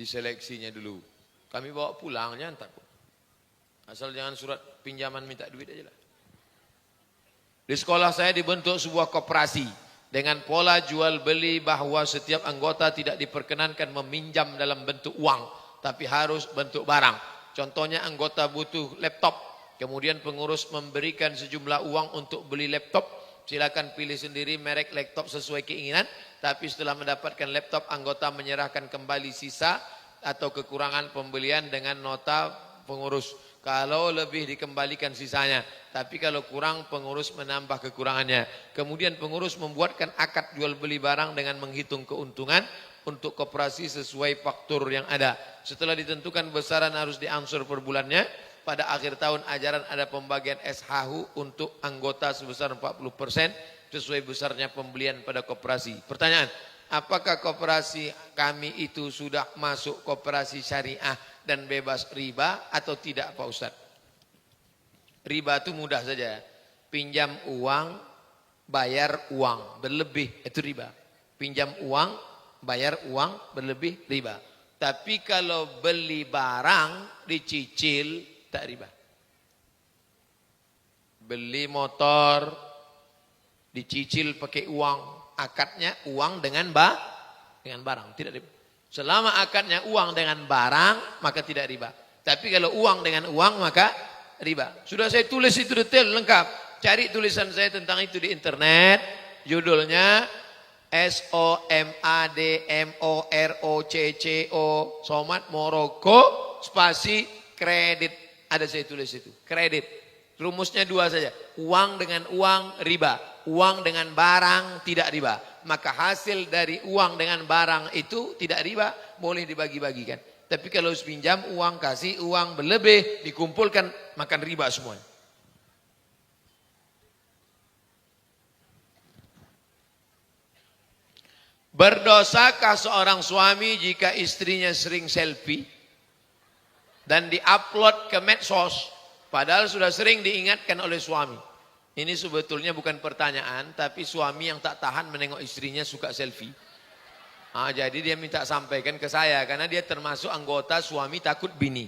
diseleksinya dulu. Kami bawa pulang, jangan takut. Asal jangan surat pinjaman minta duit aja lah. Di sekolah saya dibentuk sebuah koperasi dengan pola jual beli bahwa setiap anggota tidak diperkenankan meminjam dalam bentuk uang, tapi harus bentuk barang. Contohnya anggota butuh laptop, kemudian pengurus memberikan sejumlah uang untuk beli laptop. Silakan pilih sendiri merek laptop sesuai keinginan, tapi setelah mendapatkan laptop anggota menyerahkan kembali sisa atau kekurangan pembelian dengan nota pengurus. Kalau lebih dikembalikan sisanya, tapi kalau kurang pengurus menambah kekurangannya. Kemudian pengurus membuatkan akad jual beli barang dengan menghitung keuntungan untuk koperasi sesuai faktur yang ada. Setelah ditentukan besaran harus diangsur per bulannya. Pada akhir tahun ajaran ada pembagian SHU untuk anggota sebesar 40% sesuai besarnya pembelian pada koperasi. Pertanyaan, apakah koperasi kami itu sudah masuk koperasi syariah dan bebas riba atau tidak Pak Ustadz? Riba itu mudah saja. Pinjam uang, bayar uang, berlebih itu riba. Pinjam uang, bayar uang, berlebih riba. Tapi kalau beli barang dicicil, tak riba. Beli motor, dicicil pakai uang, akadnya uang dengan barang, tidak riba. Selama akadnya uang dengan barang, maka tidak riba. Tapi kalau uang dengan uang, maka riba. Sudah saya tulis itu detail, lengkap. Cari tulisan saya tentang itu di internet. Judulnya SOMADMOROCCO, Somat Moroko, spasi kredit. Ada saya tulis itu, kredit. Rumusnya dua saja. Uang dengan uang, riba. Uang dengan barang, tidak riba. Maka hasil dari uang dengan barang itu tidak riba, boleh dibagi-bagikan. Tapi kalau pinjam uang, kasih uang berlebih, dikumpulkan, makan riba semua. Berdosakah seorang suami jika istrinya sering selfie dan diupload ke medsos, padahal sudah sering diingatkan oleh suami? Ini sebetulnya bukan pertanyaan, tapi suami yang tak tahan menengok istrinya suka selfie. Jadi dia minta sampaikan ke saya, karena dia termasuk anggota suami takut bini.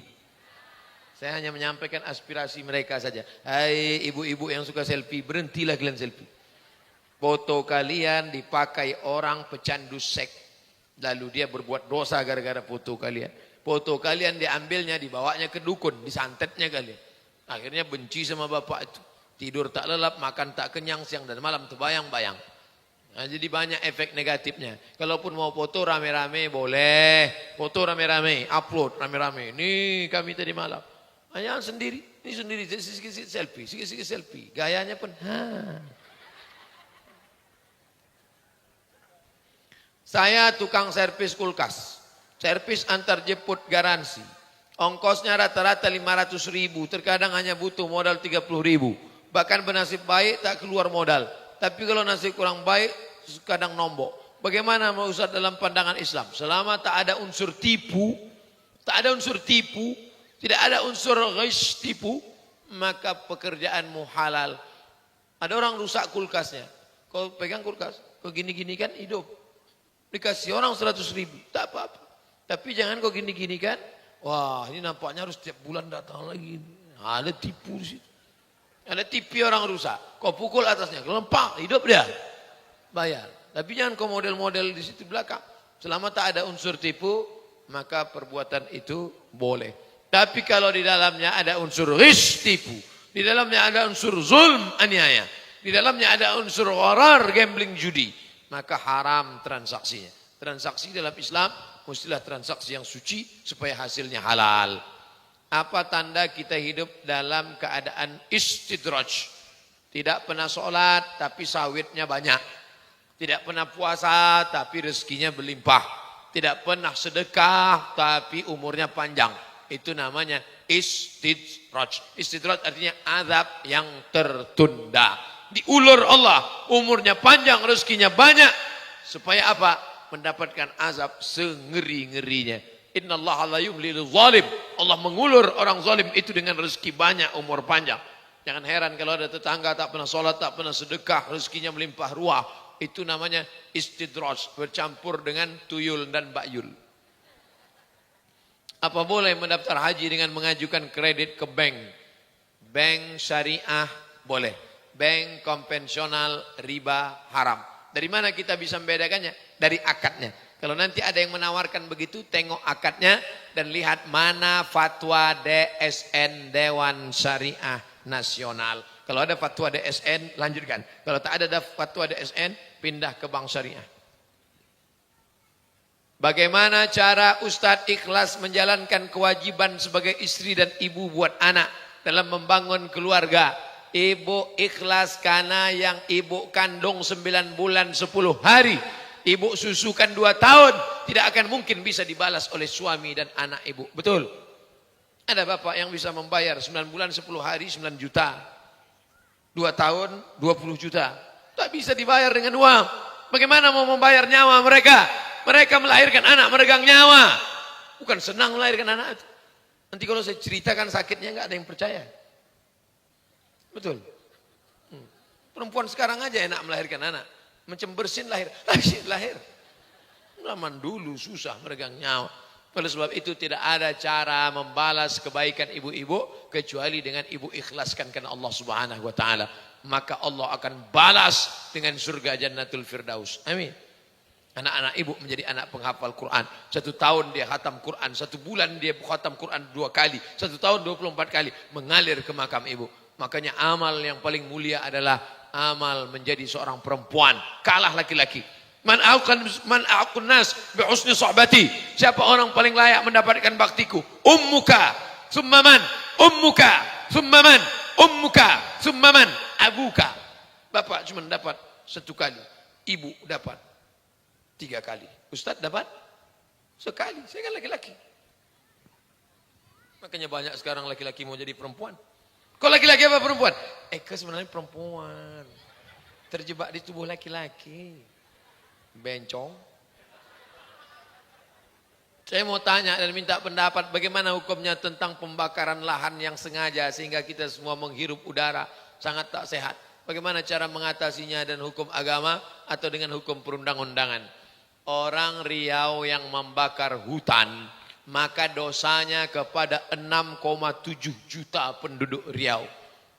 Saya hanya menyampaikan aspirasi mereka saja. Hai ibu-ibu yang suka selfie, berhentilah kalian selfie. Foto kalian dipakai orang pecandu seks, lalu dia berbuat dosa gara-gara foto kalian. Foto kalian diambilnya, dibawanya ke dukun, disantetnya kalian. Akhirnya benci sama bapak itu. Tidur tak lelap, makan tak kenyang, siang dan malam terbayang-bayang. Nah, jadi banyak efek negatifnya. Kalaupun mau foto rame-rame boleh. Foto rame-rame, upload rame-rame. Ini kami tadi malam. Hanya sendiri, ini sendiri, sikit-sikit selfie, sikit-sikit selfie. Gayanya pun, Saya tukang servis kulkas. Servis antar jemput garansi. Ongkosnya rata-rata 500.000, terkadang hanya butuh modal 30.000. Bahkan bernasib baik tak keluar modal. Tapi kalau nasib kurang baik, kadang nombok. Bagaimana mau Ustaz dalam pandangan Islam? Selama tak ada unsur tipu, tidak ada unsur ghish tipu, maka pekerjaanmu halal. Ada orang rusak kulkasnya. Kau pegang kulkas, kau gini-gini kan hidup. Dikasih orang 100.000, tak apa-apa. Tapi jangan kau gini-gini kan. Wah, ini nampaknya harus tiap bulan datang lagi. Ada tipu di situ. Ada TV orang rusak, kau pukul atasnya, lempak, hidup dia, bayar. Tapi jangan kau model-model di situ belakang. Selama tak ada unsur tipu, maka perbuatan itu boleh. Tapi kalau di dalamnya ada unsur ghish tipu, di dalamnya ada unsur zulm aniaya, di dalamnya ada unsur gharar gambling judi, maka haram transaksinya. Transaksi dalam Islam mestilah transaksi yang suci supaya hasilnya halal. Apa tanda kita hidup dalam keadaan istidraj? Tidak pernah sholat tapi sawitnya banyak. Tidak pernah puasa tapi rezekinya berlimpah. Tidak pernah sedekah tapi umurnya panjang. Itu namanya istidraj. Istidraj artinya azab yang tertunda. Diulur Allah, umurnya panjang, rezekinya banyak. Supaya apa? Mendapatkan azab sengeri-ngerinya. Innallaha la yumlil zalim. Allah mengulur orang zalim itu dengan rezeki banyak, umur panjang. Jangan heran kalau ada tetangga tak pernah sholat, tak pernah sedekah, rezekinya melimpah ruah. Itu namanya istidraj, bercampur dengan tuyul dan bakyul. Apa boleh mendaftar haji dengan mengajukan kredit ke bank? Bank syariah boleh. Bank konvensional riba haram. Dari mana kita bisa membedakannya? Dari akadnya. Kalau nanti ada yang menawarkan begitu, tengok akadnya dan lihat mana fatwa DSN Dewan Syariah Nasional. Kalau ada fatwa DSN, lanjutkan. Kalau tak ada fatwa DSN, pindah ke bank syariah. Bagaimana cara Ustadz ikhlas menjalankan kewajiban sebagai istri dan ibu buat anak dalam membangun keluarga? Ibu ikhlas karena yang ibu kandung 9 bulan 10 hari. Ibu susukan 2 tahun. Tidak akan mungkin bisa dibalas oleh suami dan anak ibu. Betul? Ada bapak yang bisa membayar 9 bulan 10 hari 9 juta. 2 tahun 20 juta. Tak bisa dibayar dengan uang. Bagaimana mau membayar nyawa mereka? Mereka melahirkan anak meregang nyawa. Bukan senang melahirkan anak itu. Nanti kalau saya ceritakan sakitnya nggak ada yang percaya. Betul. Perempuan sekarang aja enak melahirkan anak. Macam bersin lahir. Lahir. Zaman dulu susah meregang nyawa. Oleh sebab itu tidak ada cara membalas kebaikan ibu-ibu kecuali dengan ibu ikhlaskan karena Allah Subhanahu wa taala. Maka Allah akan balas dengan surga Jannatul Firdaus. Amin. Anak-anak ibu menjadi anak penghafal Quran. 1 tahun dia khatam Quran. 1 bulan dia khatam Quran 2 kali. 1 tahun 24 kali mengalir ke makam ibu. Makanya amal yang paling mulia adalah amal menjadi seorang perempuan. Kalah laki-laki. Man a'qun nas bi husni sohbati. Siapa orang paling layak mendapatkan baktiku? Ummuka, summa man? Ummuka, summa man? Ummuka, summa man? Abuka. Bapak cuma dapat 1 kali. Ibu dapat 3 kali. Ustaz dapat sekali. Saya kan laki-laki. Makanya banyak sekarang laki-laki mau jadi perempuan. Kok laki-laki apa perempuan? Sebenarnya perempuan. Terjebak di tubuh laki-laki. Bencong. Saya mau tanya dan minta pendapat bagaimana hukumnya tentang pembakaran lahan yang sengaja sehingga kita semua menghirup udara sangat tak sehat. Bagaimana cara mengatasinya dan hukum agama atau dengan hukum perundang-undangan? Orang Riau yang membakar hutan, maka dosanya kepada 6,7 juta penduduk Riau.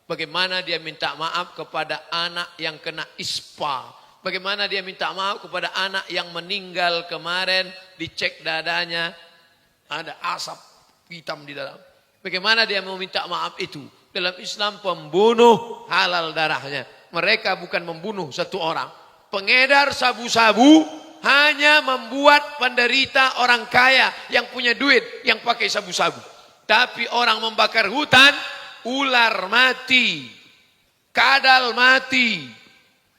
Bagaimana dia minta maaf kepada anak yang kena ispa? Bagaimana dia minta maaf kepada anak yang meninggal kemarin, dicek dadanya, ada asap hitam di dalam. Bagaimana dia mau minta maaf itu? Dalam Islam pembunuh halal darahnya. Mereka bukan membunuh 1 orang. Pengedar sabu-sabu hanya membuat penderita orang kaya yang punya duit yang pakai sabu-sabu. Tapi orang membakar hutan, ular mati, kadal mati,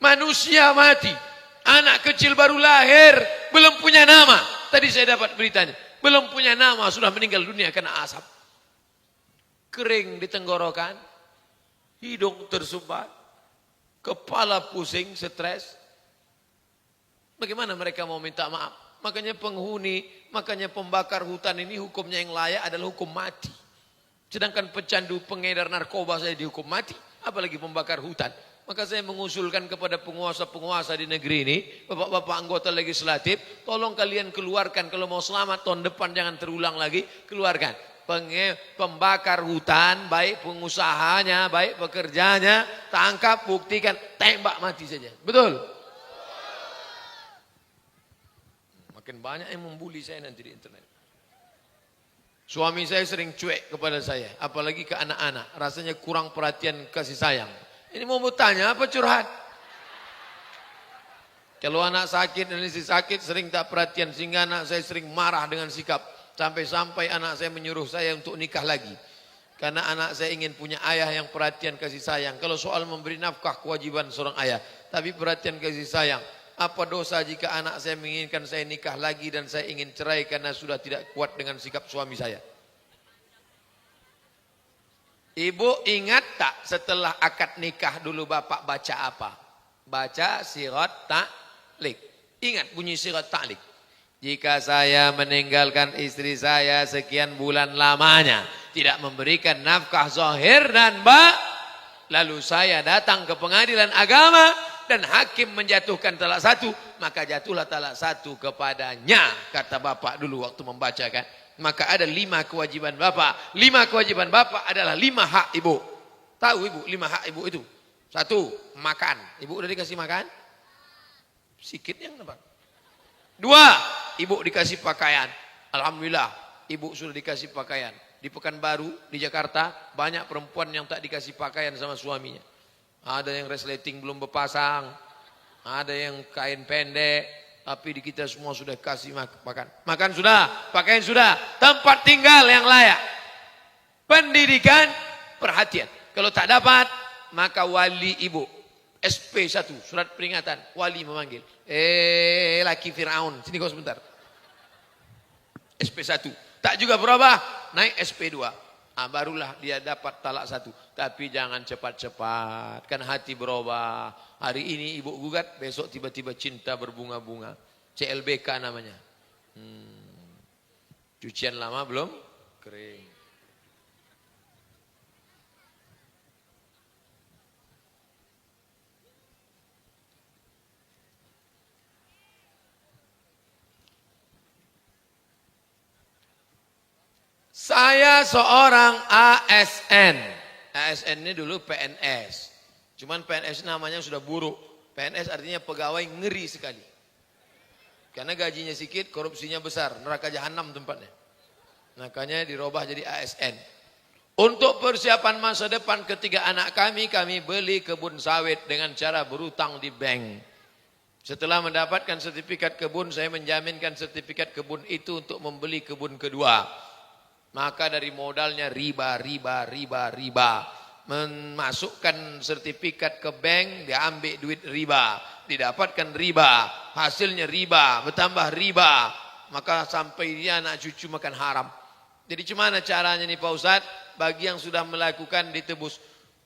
manusia mati, anak kecil baru lahir, belum punya nama. Tadi saya dapat beritanya, belum punya nama sudah meninggal dunia karena asap. Kering di tenggorokan, hidung tersumbat, kepala pusing, stres. Bagaimana mereka mau minta maaf? Makanya penghuni, makanya pembakar hutan ini hukumnya yang layak adalah hukum mati. Sedangkan pecandu pengedar narkoba saya dihukum mati, apalagi pembakar hutan. Maka saya mengusulkan kepada penguasa-penguasa di negeri ini, bapak-bapak anggota legislatif, tolong kalian keluarkan kalau mau selamat tahun depan jangan terulang lagi, keluarkan. Pembakar hutan, baik pengusahanya, baik pekerjanya, tangkap, buktikan, tembak mati saja. Betul? Makin banyak yang membuli saya nanti di internet. Suami saya sering cuek kepada saya, apalagi ke anak-anak. Rasanya kurang perhatian kasih sayang. Ini mau bertanya apa curhat? Kalau anak sakit dan istri sakit sering tak perhatian sehingga anak saya sering marah dengan sikap. Sampai-sampai anak saya menyuruh saya untuk nikah lagi. Karena anak saya ingin punya ayah yang perhatian kasih sayang. Kalau soal memberi nafkah kewajiban seorang ayah. Tapi perhatian kasih sayang. Apa dosa jika anak saya menginginkan saya nikah lagi dan saya ingin cerai karena sudah tidak kuat dengan sikap suami saya? Ibu ingat tak setelah akad nikah dulu bapak baca apa? Baca sirat ta'liq. Ingat bunyi sirat ta'liq. Jika saya meninggalkan istri saya sekian bulan lamanya, tidak memberikan nafkah zahir dan lalu saya datang ke pengadilan agama dan hakim menjatuhkan talak 1, maka jatuhlah talak 1 kepadanya, kata bapak dulu waktu membacakan. Maka ada 5 kewajiban bapak. 5 kewajiban bapak adalah 5 hak ibu. Tahu ibu 5 hak ibu itu? 1, makan. Ibu udah dikasih makan? Sikit yang dapat. 2, ibu dikasih pakaian. Alhamdulillah, ibu sudah dikasih pakaian. Di Pekanbaru, di Jakarta, banyak perempuan yang tak dikasih pakaian sama suaminya. Ada yang resleting belum berpasang, ada yang kain pendek, tapi di kita semua sudah kasih makan. Makan sudah, pakaian sudah, tempat tinggal yang layak. Pendidikan, perhatian. Kalau tak dapat, maka wali ibu. SP1, surat peringatan, wali memanggil. Laki Fir'aun, sini kau sebentar. SP1, tak juga berubah, naik SP2. Barulah dia dapat talak 1. Tapi jangan cepat-cepat, kan hati berubah. Hari ini ibu gugat, besok tiba-tiba cinta berbunga-bunga. CLBK namanya. Cucian lama belum kering. Saya seorang ASN. ASN ini dulu PNS. Cuman PNS namanya sudah buruk. PNS artinya pegawai ngeri sekali. Karena gajinya sedikit, korupsinya besar. Neraka jahanam tempatnya. Makanya dirubah jadi ASN. Untuk persiapan masa depan ketiga anak kami beli kebun sawit dengan cara berutang di bank. Setelah mendapatkan sertifikat kebun, saya menjaminkan sertifikat kebun itu untuk membeli kebun kedua. Maka dari modalnya riba. Memasukkan sertifikat ke bank, dia ambil duit riba. Didapatkan riba, hasilnya riba, bertambah riba. Maka sampai dia anak cucu makan haram. Jadi gimana caranya nih Pak Ustadz? Bagi yang sudah melakukan ditebus.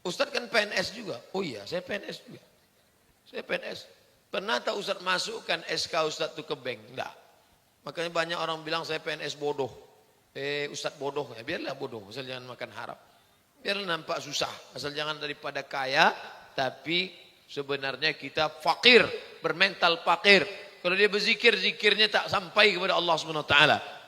Ustadz kan PNS juga. Oh iya, saya PNS juga. Saya PNS. Pernah tak Ustadz masukkan SK Ustadz itu ke bank? Enggak. Makanya banyak orang bilang saya PNS bodoh. Ustadz bodoh, ya biarlah bodoh, asal jangan makan haram. Biarlah nampak susah, asal jangan daripada kaya, tapi sebenarnya kita fakir, bermental fakir. Kalau dia berzikir, zikirnya tak sampai kepada Allah SWT.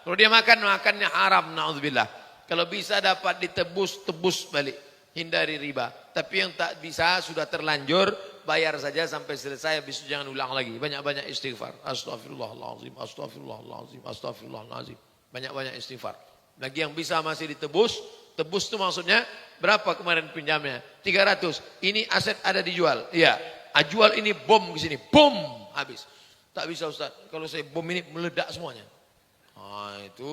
Kalau dia makan, makannya haram, na'udzubillah. Kalau bisa dapat ditebus, tebus balik. Hindari riba. Tapi yang tak bisa, sudah terlanjur, bayar saja sampai selesai, habis itu jangan ulang lagi. Banyak-banyak istighfar. Astaghfirullahaladzim, astaghfirullahaladzim, astaghfirullahaladzim. Banyak-banyak istighfar. Lagi yang bisa masih ditebus. Tebus itu maksudnya berapa kemarin pinjamnya? 300. Ini aset ada dijual. Iya. Jual ini bom di sini. Bom. Habis. Tak bisa Ustaz. Kalau saya bom ini meledak semuanya. Itu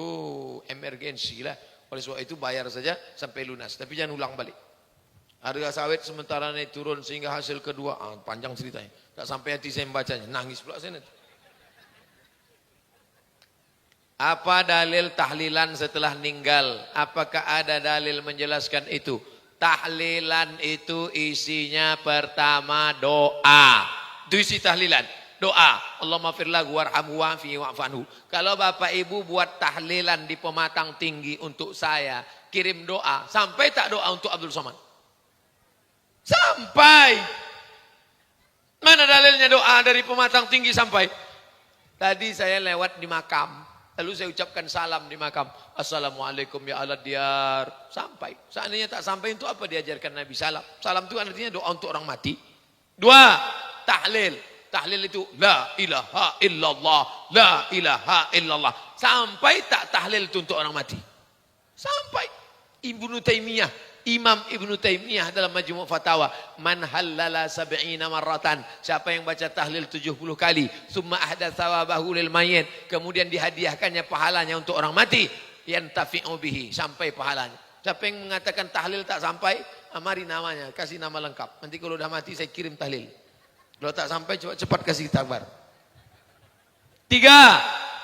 emergensi lah. Oleh sebab itu bayar saja sampai lunas. Tapi jangan ulang balik. Harga sawit sementara naik turun sehingga hasil kedua. Panjang ceritanya. Tak sampai hati saya membacanya. Nangis pula saya nanti. Apa dalil tahlilan setelah meninggal? Apakah ada dalil menjelaskan itu? Tahlilan itu isinya pertama doa. Itu isi tahlilan. Doa. Allahumma firlahu warhamhu wa'afihi wa'fanhu. Kalau bapak ibu buat tahlilan di Pematang Tinggi untuk saya, kirim doa. Sampai tak doa untuk Abdul Somad? Sampai. Mana dalilnya doa dari Pematang Tinggi sampai? Tadi saya lewat di makam. Lalu saya ucapkan salam di makam. Assalamualaikum ya ala diyar. Sampai. Seandainya tak sampai itu apa diajarkan Nabi salam? Salam itu artinya doa untuk orang mati. 2. Tahlil. Tahlil itu la ilaha illallah. La ilaha illallah. Sampai tak tahlil itu untuk orang mati? Sampai. Ibnu Taimiyah. Imam Ibnu Taimiyah dalam Majmu' Fatawa, man halala sab'ina marratan, siapa yang baca tahlil 70 kali, summa ahdatsa thawabahu lil mayyit, kemudian dihadiahkannya pahalanya untuk orang mati, yantafi'u bihi, sampai pahalanya. Siapa yang mengatakan tahlil tak sampai, mari namanya, kasih nama lengkap. Nanti kalau udah mati saya kirim tahlil. Kalau tak sampai cepat kasih kabar. 3.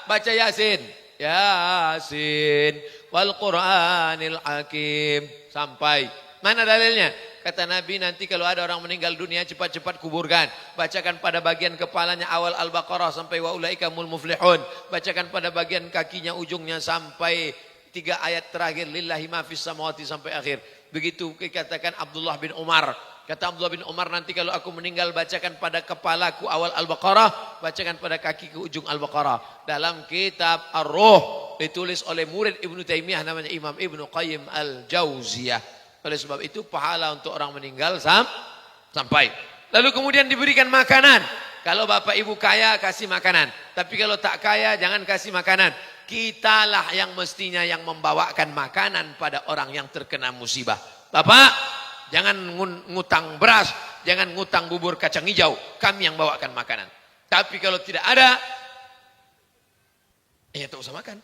Baca Yasin. Yasin wal Qur'anil Hakim. Sampai. Mana dalilnya? Kata Nabi, nanti kalau ada orang meninggal dunia cepat-cepat kuburkan. Bacakan pada bagian kepalanya awal Al-Baqarah sampai wa ulaika mul muflihun. Bacakan pada bagian kakinya ujungnya sampai 3 ayat terakhir lillahi ma fis samawati sampai akhir. Begitu dikatakan Abdullah bin Umar. Kata Abdullah bin Umar, nanti kalau aku meninggal bacakan pada kepalaku awal Al-Baqarah, bacakan pada kaki ke ujung Al-Baqarah. Dalam kitab Ar-Ruh ditulis oleh murid Ibnu Taimiyah namanya Imam Ibnu Qayyim Al-Jauziyah. Oleh sebab itu pahala untuk orang meninggal sampai. Lalu kemudian diberikan makanan. Kalau bapak ibu kaya kasih makanan. Tapi kalau tak kaya jangan kasih makanan. Kitalah yang mestinya yang membawakan makanan pada orang yang terkena musibah. Bapak, jangan ngutang beras, jangan ngutang bubur kacang hijau. Kami yang bawakan makanan. Tapi kalau tidak ada, ya tak usah makan.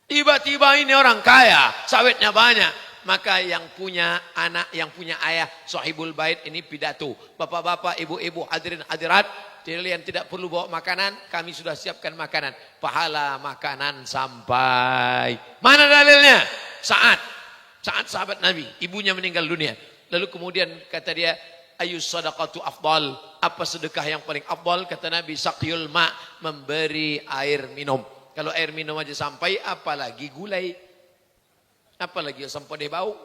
Tiba-tiba ini orang kaya, sawitnya banyak. Maka yang punya anak, yang punya ayah, sahibul bait ini pidato. Bapak-bapak, ibu-ibu, hadirin hadirat, kalian tidak perlu bawa makanan, kami sudah siapkan makanan. Pahala makanan sampai. Mana dalilnya? Saat sahabat Nabi, ibunya meninggal dunia. Lalu kemudian kata dia, ayus sadaqatu afdal. Apa sedekah yang paling afdal? Kata Nabi, saqyul ma, memberi air minum. Kalau air minum aja sampai, apalagi gulai. Apalagi sampai dia bau.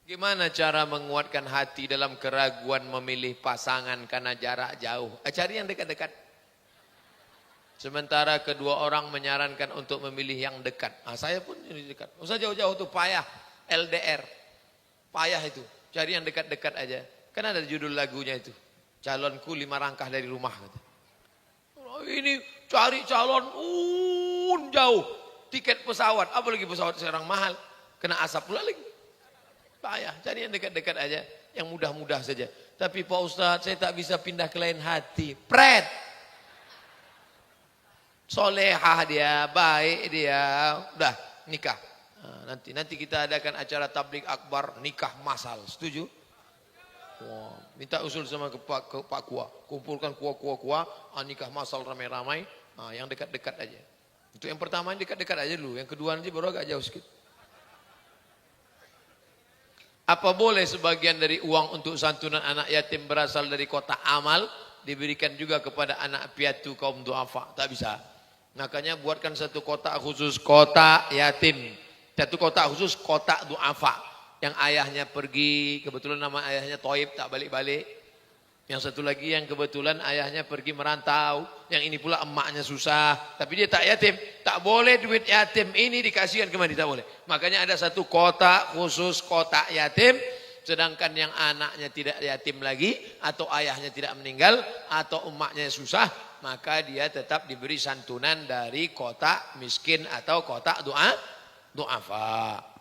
Gimana cara menguatkan hati dalam keraguan memilih pasangan karena jarak jauh? Cari yang dekat-dekat. Sementara kedua orang menyarankan untuk memilih yang dekat. Saya pun ini dekat. Usah jauh-jauh tuh payah. LDR. Payah itu. Cari yang dekat-dekat aja. Kan ada judul lagunya itu. Calonku 5 langkah dari rumah. Ini cari calon jauh. Tiket pesawat. Apalagi pesawat sekarang mahal. Kena asap pula lagi. Payah. Cari yang dekat-dekat aja. Yang mudah-mudah saja. Tapi Pak Ustadz, saya tak bisa pindah ke lain hati. Pret. Solehah dia, baik dia. Udah, nikah. Nanti kita adakan acara tablik akbar nikah massal. Setuju? Wah, minta usul sama ke Pak Kua. Kumpulkan kuah, nikah massal ramai-ramai. Yang dekat-dekat aja. Untuk yang pertama yang dekat-dekat aja dulu. Yang kedua nanti baru agak jauh sedikit. Apa boleh sebagian dari uang untuk santunan anak yatim berasal dari kotak amal diberikan juga kepada anak piatu kaum duafa? Tak bisa. Makanya buatkan satu kotak khusus kotak yatim. Satu kotak khusus kotak duafa. Yang ayahnya pergi, kebetulan nama ayahnya Toib, tak balik-balik. Yang satu lagi yang kebetulan ayahnya pergi merantau. Yang ini pula emaknya susah. Tapi dia tak yatim. Tak boleh duit yatim ini dikasihkan kemana, tak boleh. Makanya ada satu kotak khusus kotak yatim. Sedangkan yang anaknya tidak yatim lagi. Atau ayahnya tidak meninggal. Atau emaknya susah. Maka dia tetap diberi santunan dari kotak miskin atau kotak duafa.